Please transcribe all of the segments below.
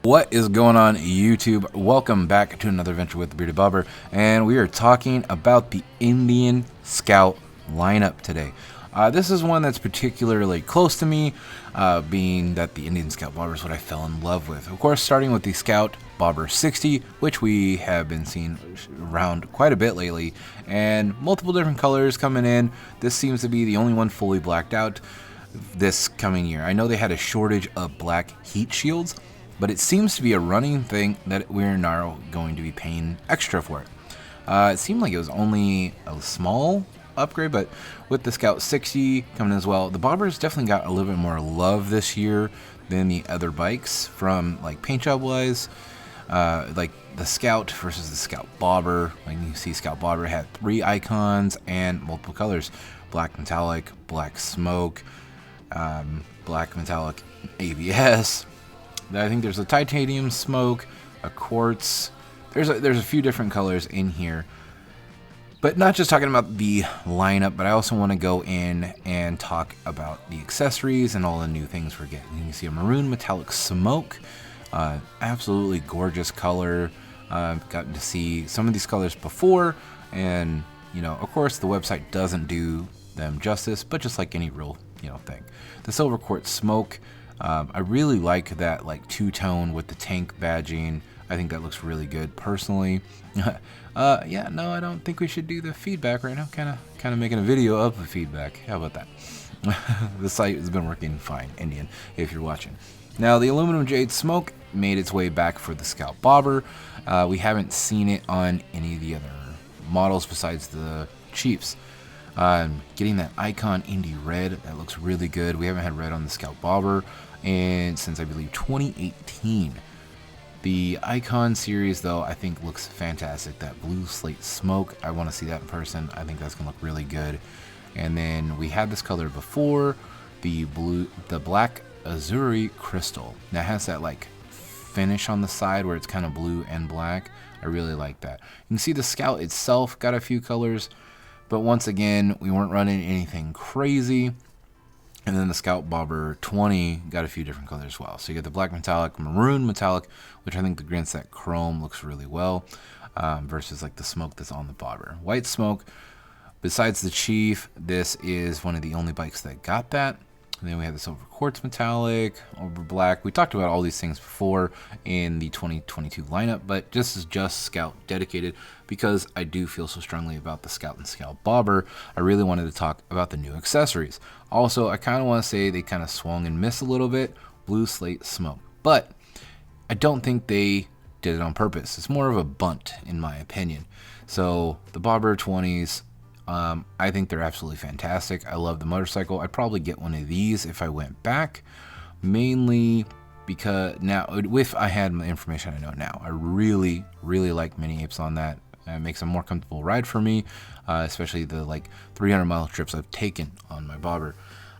What is going on, YouTube? Welcome back to another adventure with the Bearded Bobber, and we are talking about the Indian Scout lineup today. This is one that's particularly close to me, being that the Indian Scout Bobber is what I fell in love with. Of course, starting with the Scout Bobber 60, which we have been seeing around quite a bit lately, and multiple different colors coming in. This seems to be the only one fully blacked out this coming year. I know they had a shortage of black heat shields, but it seems to be a running thing that we're now going to be paying extra for it. It seemed like it was only a small upgrade, but with the Scout 60 coming as well, the Bobber's definitely got a little bit more love this year than the other bikes from like paint job wise. Like the Scout versus the Scout Bobber, like you see Scout Bobber had 3 icons and multiple colors: black metallic, black smoke, black metallic ABS. I think there's a titanium smoke, a quartz. There's a few different colors in here. But not just talking about the lineup, but I also want to go in and talk about the accessories and all the new things we're getting. You can see a maroon metallic smoke, absolutely gorgeous color. Gotten to see some of these colors before, and of course the website doesn't do them justice, but just like any real thing. The silver quartz smoke, I really like that like two-tone with the tank badging. I think that looks really good personally. Yeah, no, I don't think we should do the feedback right now. Kind of making a video of the feedback. How about that? The site has been working fine, Indian, if you're watching. Now, the aluminum jade smoke made its way back for the Scout Bobber. We haven't seen it on any of the other models besides the Chiefs. Getting that icon Indy red, that looks really good. We haven't had red on the Scout Bobber and since I believe 2018. The icon series though, I think looks fantastic. That blue slate smoke, I want to see that in person. I think that's gonna look really good. And then we had this color before, the black azuri crystal. Now it has that like finish on the side where it's kind of blue and black. I really like that. You can see the Scout itself got a few colors, but once again, we weren't running anything crazy. And then the Scout Bobber 20 got a few different colors as well. So you get the black metallic, maroon metallic, which I think the Grinset chrome looks really well, versus like the smoke that's on the Bobber. White smoke, besides the Chief, this is one of the only bikes that got that. And then we have the silver quartz metallic, over black. We talked about all these things before in the 2022 lineup, but this is just Scout dedicated because I do feel so strongly about the Scout and Scout Bobber. I really wanted to talk about the new accessories. Also, I kind of want to say they kind of swung and missed a little bit. Blue slate smoke, but I don't think they did it on purpose. It's more of a bunt in my opinion. So the Bobber 20s, I think they're absolutely fantastic. I love the motorcycle. I'd probably get one of these if I went back, mainly because now if I had the information I know now, I really like mini apes on that. It makes a more comfortable ride for me, especially the like 300-mile trips I've taken on my Bobber.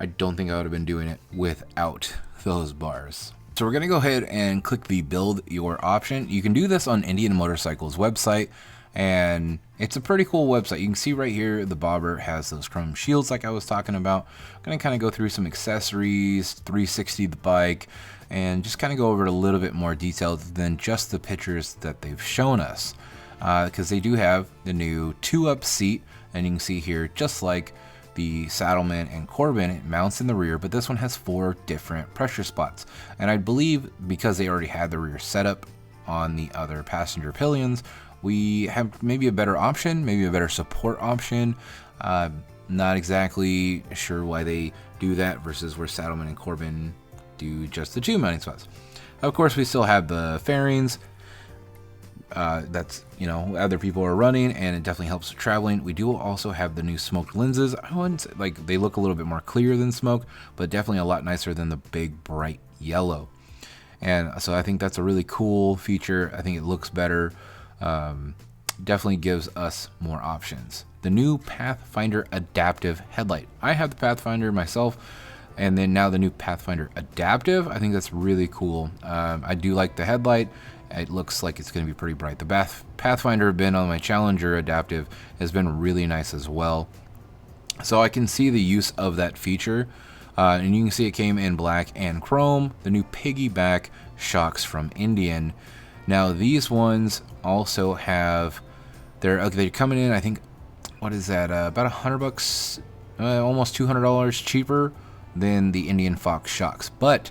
I don't think I would have been doing it without those bars. So we're gonna go ahead and click the build your option. You can do this on Indian Motorcycles website, and it's a pretty cool website. You can see right here the Bobber has those chrome shields like I was talking about. I'm gonna kind of go through some accessories, 360 the bike, and just kind of go over it a little bit more detailed than just the pictures that they've shown us, because they do have the new 2-up seat, and you can see here just like the Saddlemen and Corbin, it mounts in the rear, but this one has 4 different pressure spots. And I believe because they already had the rear setup on the other passenger pillions, we have maybe a better option, maybe a better support option. Not exactly sure why they do that versus where Saddlemen and Corbin do just the 2 mounting spots. Of course, we still have the fairings. That's other people are running, and it definitely helps with traveling. We do also have the new smoked lenses. I wouldn't say, like, they look a little bit more clear than smoke, but definitely a lot nicer than the big bright yellow. And so I think that's a really cool feature. I think it looks better. Definitely gives us more options. The new Pathfinder adaptive headlight. I have the Pathfinder myself, and then now the new Pathfinder adaptive. I think that's really cool. I do like the headlight. It looks like it's going to be pretty bright. The Pathfinder bin on my Challenger adaptive has been really nice as well. So I can see the use of that feature. And you can see it came in black and chrome. The new piggyback shocks from Indian. Now these ones also have, they're coming in, I think, what is that, about $100, almost $200 cheaper than the Indian Fox shocks. But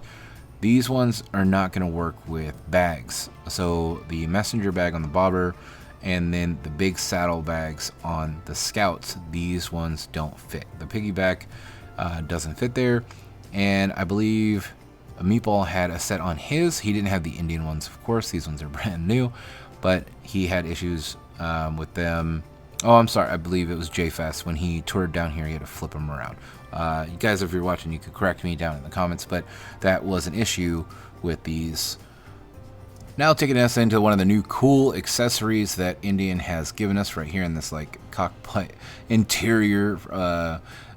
these ones are not going to work with bags. So the messenger bag on the bobber and then the big saddle bags on the Scouts, these ones don't fit. The piggyback doesn't fit there. And I believe Meatball had a set on his. He didn't have the Indian ones, of course. These ones are brand new, but he had issues with them. Oh, I'm sorry. I believe it was J-Fest. When he toured down here, he had to flip them around. You guys, if you're watching, you could correct me down in the comments, but that was an issue with these. Now taking us into one of the new cool accessories that Indian has given us right here in this like cockpit interior,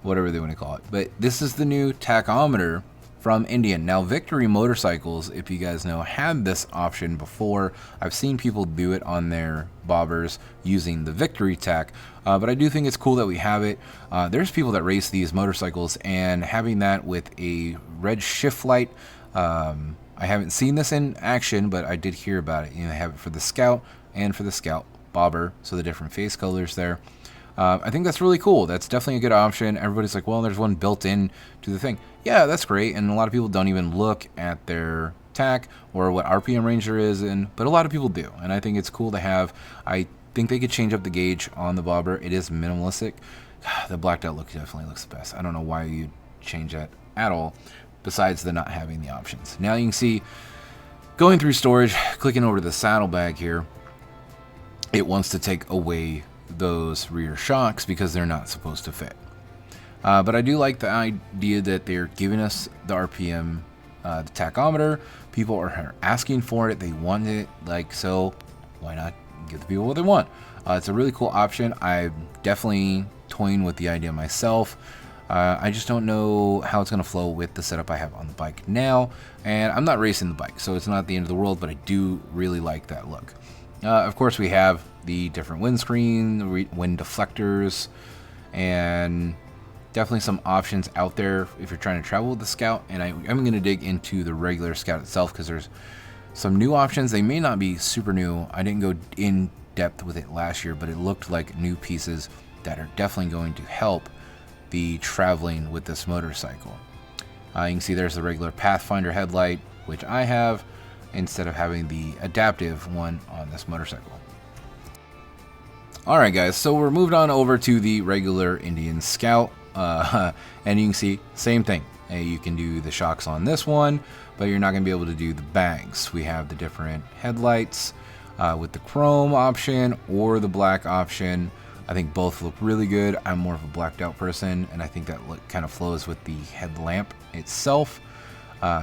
whatever they want to call it. But this is the new tachometer from Indian. Now Victory motorcycles, if you guys know, had this option before. I've seen people do it on their bobbers using the Victory tack, but I do think it's cool that we have it. There's people that race these motorcycles, and having that with a red shift light, I haven't seen this in action, but I did hear about it. You know, they have it for the Scout and for the Scout bobber, so the different face colors there. I think that's really cool. That's definitely a good option. Everybody's like, well, there's one built in to the thing. Yeah, that's great. And a lot of people don't even look at their tack or what RPM range there is in, but a lot of people do. And I think it's cool to have. I think they could change up the gauge on the bobber. It is minimalistic. The blacked out look definitely looks the best. I don't know why you'd change that at all, besides the not having the options. Now you can see, going through storage, clicking over to the saddlebag here, it wants to take away those rear shocks because they're not supposed to fit. But I do like the idea that they're giving us the RPM, the tachometer. People are asking for it. They want it. Like, so why not give the people what they want? It's a really cool option. I'm definitely toying with the idea myself. I just don't know how it's going to flow with the setup I have on the bike now. And I'm not racing the bike, so it's not the end of the world, but I do really like that look. Of course, we have the different windscreen, wind deflectors, and definitely some options out there if you're trying to travel with the Scout. And I'm going to dig into the regular Scout itself because there's some new options. They may not be super new. I didn't go in depth with it last year, but it looked like new pieces that are definitely going to help the traveling with this motorcycle. You can see there's the regular Pathfinder headlight, which I have, instead of having the adaptive one on this motorcycle. Alright guys, so we're moved on over to the regular Indian Scout, and you can see, same thing. You can do the shocks on this one, but you're not going to be able to do the bags. We have the different headlights with the chrome option or the black option. I think both look really good. I'm more of a blacked out person, and I think that look kind of flows with the headlamp itself.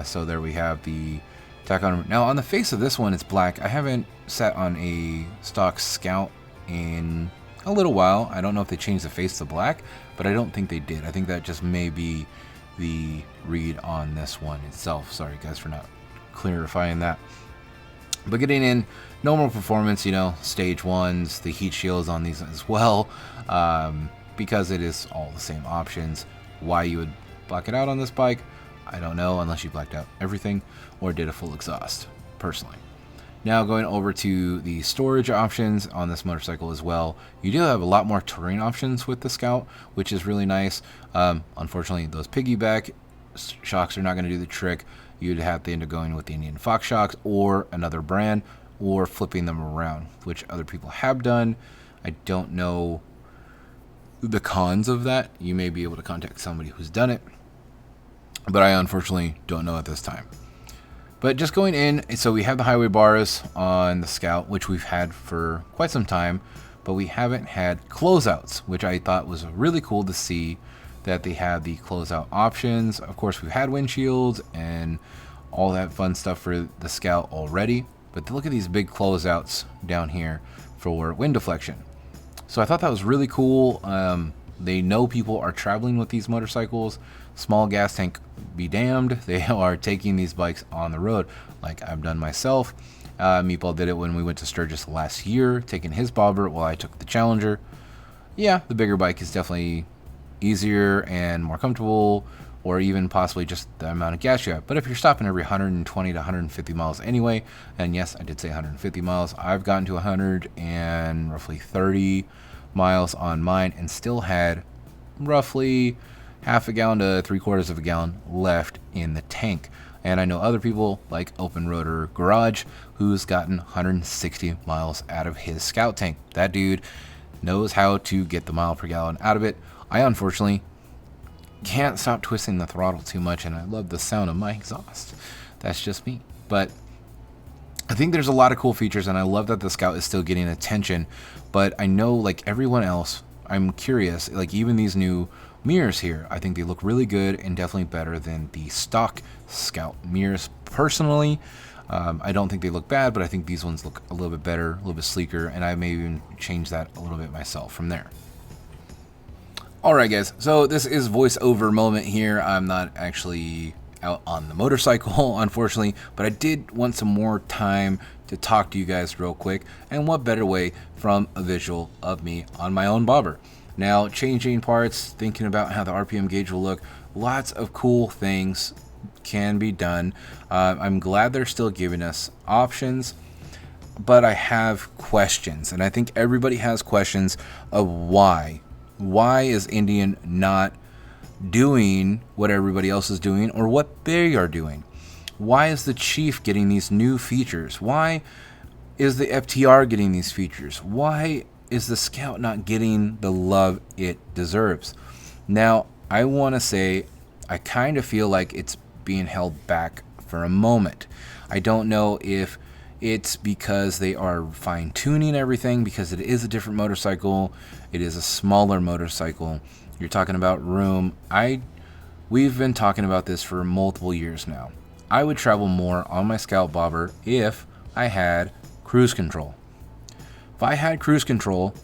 So there we have the tachometer. Now on the face of this one, it's black. I haven't sat on a stock Scout in a little while. I don't know if they changed the face to black, but I don't think they did. I think that just may be the read on this one itself. Sorry guys for not clarifying that. But getting in normal performance, you know, stage ones, the heat shields on these as well, because it is all the same options. Why you would black it out on this bike, I don't know, unless you blacked out everything or did a full exhaust, personally. Now going over to the storage options on this motorcycle as well, you do have a lot more terrain options with the Scout, which is really nice. Unfortunately, those piggyback shocks are not going to do the trick. You'd have to end up going with the Indian Fox shocks or another brand, or flipping them around, which other people have done. I don't know the cons of that. You may be able to contact somebody who's done it, but I unfortunately don't know at this time. But just going in, so we have the highway bars on the Scout, which we've had for quite some time, but we haven't had closeouts, which I thought was really cool to see that they have the closeout options. Of course, we've had windshields and all that fun stuff for the Scout already, but look at these big closeouts down here for wind deflection. So I thought that was really cool. They know people are traveling with these motorcycles. Small gas tank be damned. They are taking these bikes on the road, like I've done myself. Meatball did it when we went to Sturgis last year, taking his bobber while I took the Challenger. Yeah, the bigger bike is definitely easier and more comfortable, or even possibly just the amount of gas you have. But if you're stopping every 120 to 150 miles anyway, and yes, I did say 150 miles, I've gotten to 100 and roughly 30 miles on mine and still had roughly half a gallon to 3/4 of a gallon left in the tank. And I know other people like Open Rotor Garage who's gotten 160 miles out of his Scout tank. That dude knows how to get the mile per gallon out of it. I unfortunately can't stop twisting the throttle too much, and I love the sound of my exhaust. That's just me. But I think there's a lot of cool features, and I love that the Scout is still getting attention. But I know, like everyone else, I'm curious, like even these new mirrors here, I think they look really good and definitely better than the stock Scout mirrors. Personally, I don't think they look bad, but I think these ones look a little bit better, a little bit sleeker, and I may even change that a little bit myself from there. Alright guys, so this is voiceover moment here. I'm not actually out on the motorcycle, unfortunately, but I did want some more time to talk to you guys real quick, and what better way from a visual of me on my own bobber. Now, changing parts, thinking about how the RPM gauge will look, lots of cool things can be done. I'm glad they're still giving us options, but I have questions, and I think everybody has questions of why. Why is Indian not doing what everybody else is doing or what they are doing? Why is the Chief getting these new features? Why is the FTR getting these features? Why is the Scout not getting the love it deserves? Now, I want to say I kind of feel like it's being held back for a moment. I don't know if it's because they are fine-tuning everything, because it is a different motorcycle. It is a smaller motorcycle. You're talking about room. We've been talking about this for multiple years now. I would travel more on my Scout bobber if I had cruise control. If I had cruise control,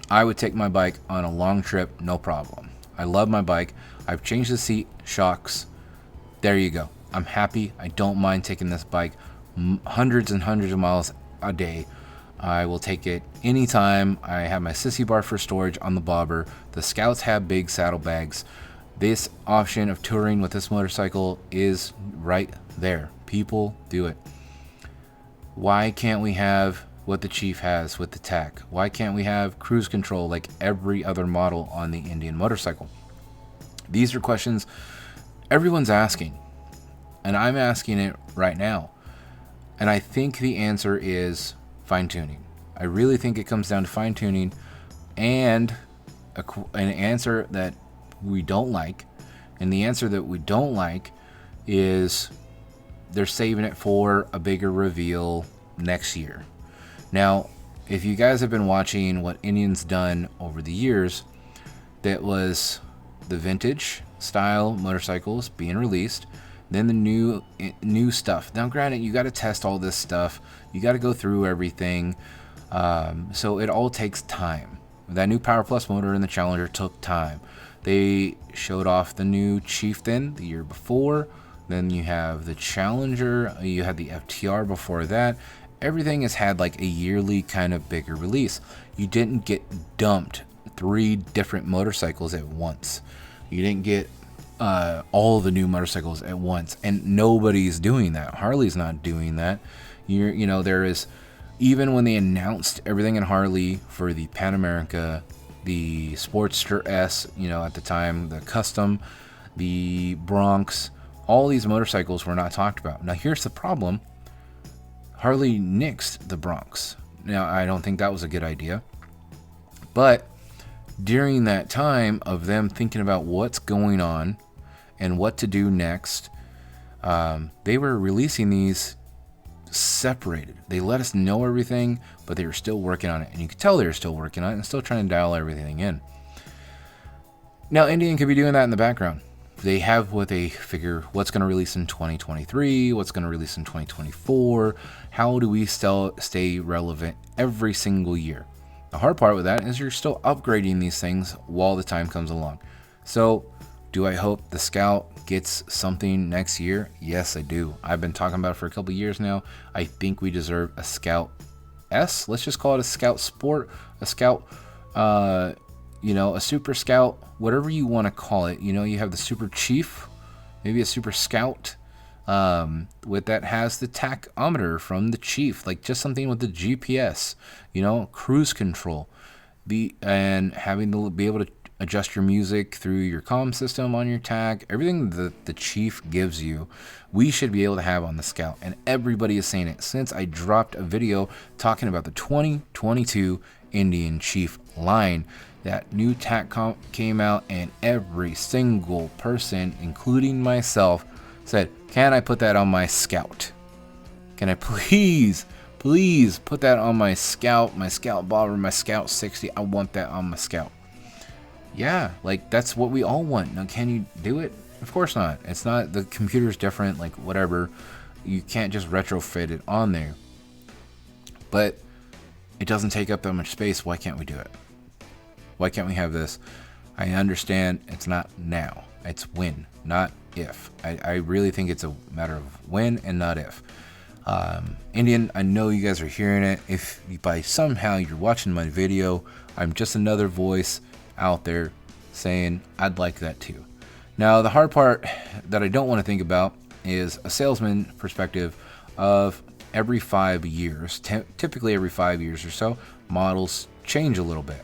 I would take my bike on a long trip, no problem. I love my bike. I've changed the seat, shocks. There you go. I'm happy. I don't mind taking this bike hundreds and hundreds of miles a day. I will take it anytime. I have my sissy bar for storage on the bobber. The Scouts have big saddlebags. This option of touring with this motorcycle is right there. People do it. Why can't we have what the Chief has with the TAC? Why can't we have cruise control like every other model on the Indian motorcycle? These are questions everyone's asking, and I'm asking it right now. And I think the answer is fine-tuning. I really think it comes down to fine-tuning and an answer that we don't like. And the answer that we don't like is they're saving it for a bigger reveal next year. Now, if you guys have been watching what Indian's done over the years, that was the vintage style motorcycles being released, then the new stuff. Now granted, you got to test all this stuff, you got to go through everything, so it all takes time. That new Power Plus motor in the Challenger took time. They showed off the new Chieftain the year before, then you have the Challenger, you had the FTR before that. Everything has had like a yearly kind of bigger release. You didn't get dumped 3 different motorcycles at once. You didn't get all the new motorcycles at once, and nobody's doing that. Harley's not doing that. There is, even when they announced everything in Harley for the Pan America, the Sportster S, at the time, the Custom, the Bronx, all these motorcycles were not talked about. Now here's the problem. Harley nixed the Bronx. Now I don't think that was a good idea, but during that time of them thinking about what's going on and what to do next, they were releasing these separated. They let us know everything, but they were still working on it, and you could tell they were still working on it and still trying to dial everything in. Now Indian could be doing that in the background. They have what they figure, what's going to release in 2023, what's going to release in 2024, how do we still stay relevant every single year. The hard part with that is you're still upgrading these things while the time comes along. So do I hope the Scout gets something next year? Yes, I do. I've been talking about it for a couple years now. I think we deserve a Scout S. Let's just call it a Scout Sport, a Scout, a Super Scout, whatever you want to call it. You have the Super Chief, maybe a Super Scout with that has the tachometer from the Chief, like just something with the GPS, you know, cruise control, and having to be able to adjust your music through your comm system on your tag. Everything that the Chief gives you, we should be able to have on the Scout, and everybody is saying it since I dropped a video talking about the 2022 Indian Chief line. That new TAC came out, and every single person, including myself, said, can I put that on my Scout? Can I please put that on my Scout Bobber, my Scout 60? I want that on my Scout. Yeah, like that's what we all want. Now, can you do it? Of course not. It's not, the computer's different, like whatever. You can't just retrofit it on there. But it doesn't take up that much space. Why can't we do it? Why can't we have this? I understand it's not now. It's when, not if. I really think it's a matter of when and not if. Indian, I know you guys are hearing it. If by somehow you're watching my video, I'm just another voice out there saying I'd like that too. Now, the hard part that I don't want to think about is a salesman perspective of every 5 years, typically every 5 years or so, models change a little bit.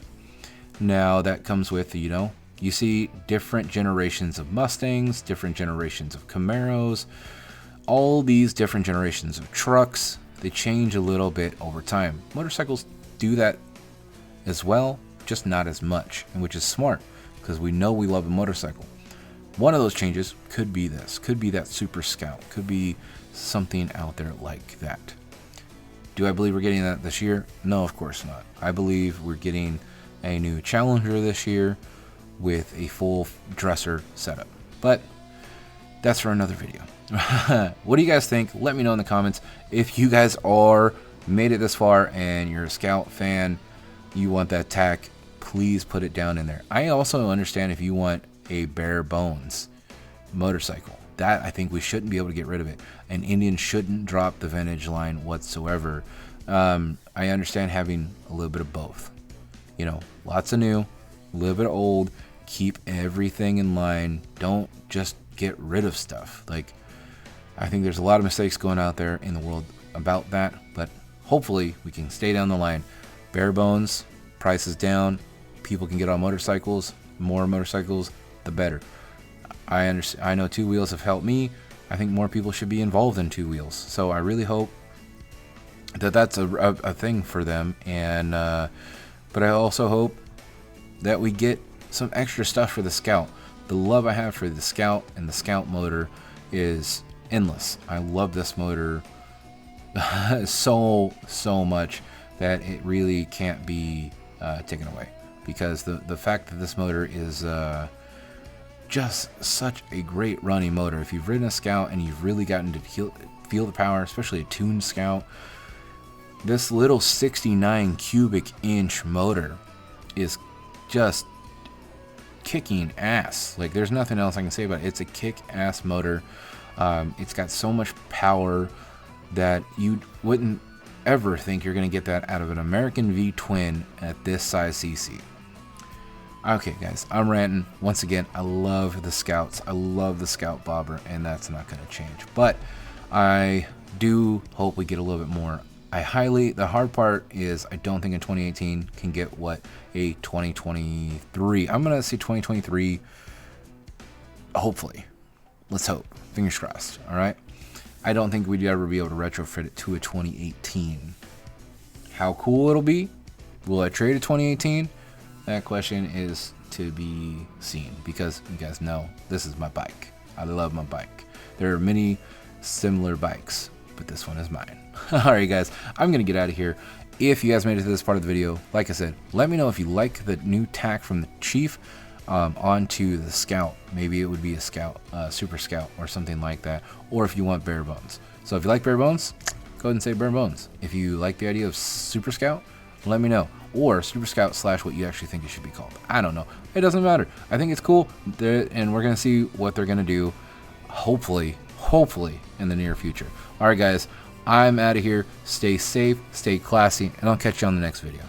Now that comes with, you know, you see different generations of Mustangs, different generations of Camaros, all these different generations of trucks. They change a little bit over time. Motorcycles do that as well, just not as much, and which is smart because we know we love a motorcycle. One of those changes could be this, could be that Super Scout, could be something out there like that. Do I believe we're getting that this year? No, of course not. I believe we're getting a new Challenger this year with a full dresser setup, but that's for another video. What do you guys think? Let me know in the comments. If you guys are made it this far and you're a Scout fan, you want that tack, please put it down in there. I also understand if you want a bare bones motorcycle. That, I think we shouldn't be able to get rid of it. And Indian shouldn't drop the vintage line whatsoever. I understand having a little bit of both. You know, lots of new, a little bit of old. Keep everything in line. Don't just get rid of stuff. Like, I think there's a lot of mistakes going out there in the world about that, but hopefully we can stay down the line. Bare bones, prices down, people can get on motorcycles, more motorcycles, the better. I understand. I know two wheels have helped me. I think more people should be involved in two wheels. So I really hope that that's a thing for them. And but I also hope that we get some extra stuff for the Scout. The love I have for the Scout and the Scout motor is endless. I love this motor so much that it really can't be taken away, because the fact that this motor is just such a great running motor. If you've ridden a Scout and you've really gotten to feel the power, especially a tuned Scout, this little 69 cubic inch motor is just kicking ass. Like, there's nothing else I can say about it. It's a kick-ass motor. It's got so much power that you wouldn't ever think you're going to get that out of an American V-twin at this size CC. Okay, guys, I'm ranting. Once again, I love the Scouts. I love the Scout Bobber, and that's not going to change. But I do hope we get a little bit more. The hard part is I don't think in 2018 can get what a 2023. I'm going to say 2023, hopefully. Let's hope. Fingers crossed, all right? I don't think we'd ever be able to retrofit it to a 2018. How cool it'll be? Will I trade a 2018? That question is to be seen, because you guys know this is my bike. I love my bike. There are many similar bikes, but this one is mine. Alright guys, I'm going to get out of here. If you guys made it to this part of the video, like I said, let me know if you like the new tack from the Chief onto the Scout. Maybe it would be a Scout, Super Scout or something like that, or if you want bare bones. So if you like bare bones, go ahead and say bare bones. If you like the idea of Super Scout, let me know. Or Super Scout / what you actually think it should be called. I don't know. It doesn't matter. I think it's cool, and we're going to see what they're going to do, hopefully in the near future. Alright guys, I'm out of here. Stay safe, stay classy, and I'll catch you on the next video.